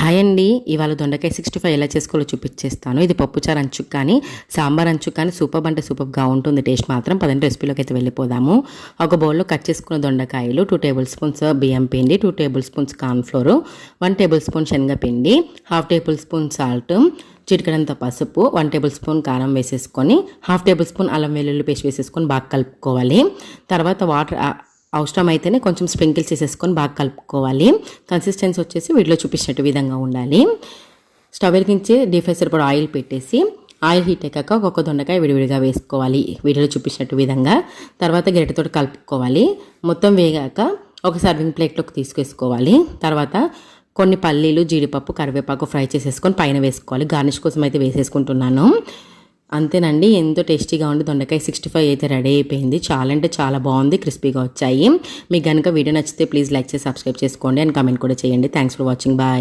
Hi అండి, ఇవాళ దొండకాయ 65 ఎలా చేసుకోవాలో చూపించేస్తాను. ఇది పప్పుచారు అంచుకు కానీ సాంబార్ అంచుకు కానీ సూపర్ అంటే సూపర్గా ఉంటుంది. టేస్ట్ మాత్రం. పదండి రెసిపీలోకి అయితే వెళ్ళిపోదాము. ఒక బౌల్లో కట్ చేసుకున్న దొండకాయలు, 2 టేబుల్ స్పూన్స్ బియ్యం పిండి, 2 table spoons cornflour, 1 table spoon శనగపిండి, 1/2 టేబుల్ స్పూన్ సాల్ట్, చిటికడంత పసుపు, 1 టేబుల్ స్పూన్ కారం వేసేసుకొని 1/2 టేబుల్ స్పూన్ అల్లం వెల్లుల్లి పేస్ట్ వేసేసుకొని బాగా కలుపుకోవాలి. తర్వాత వాటర్ అవసరం అయితేనే కొంచెం స్ప్రింకిల్ చేసేసుకొని బాగా కలుపుకోవాలి. కన్సిస్టెన్సీ వచ్చేసి వీటిలో చూపించినట్టు విధంగా ఉండాలి. స్టవ్ వెలిగించి డీప్ ఫ్రై సరిపడా ఆయిల్ పెట్టేసి ఆయిల్ హీట్ అయ్యాక ఒక్కొక్క దొండకాయ విడివిడిగా వేసుకోవాలి వీడియోలో చూపించినట్టు విధంగా. తర్వాత గరిటెతో కలుపుకోవాలి. మొత్తం వేగాక ఒక సర్వింగ్ ప్లేట్లోకి తీసుకేసుకోవాలి. తర్వాత కొన్ని పల్లీలు, జీడిపప్పు, కరివేపాకు ఫ్రై చేసేసుకొని పైన వేసుకోవాలి. గార్నిష్ కోసం అయితే వేసేసుకుంటున్నాను. అంతేనండి, ఎంతో టేస్టీగా ఉండి దొండకాయ 65 అయితే రెడీ అయిపోయింది. చాలా అంటే చాలా బాగుంది, క్రిస్పీగా వచ్చాయి. మీకు కనుక వీడియో నచ్చితే ప్లీజ్ లైక్ చేసి సబ్స్క్రైబ్ చేసుకోండి అండ్ కామెంట్ కూడా చేయండి. Thanks for watching. బాయ్.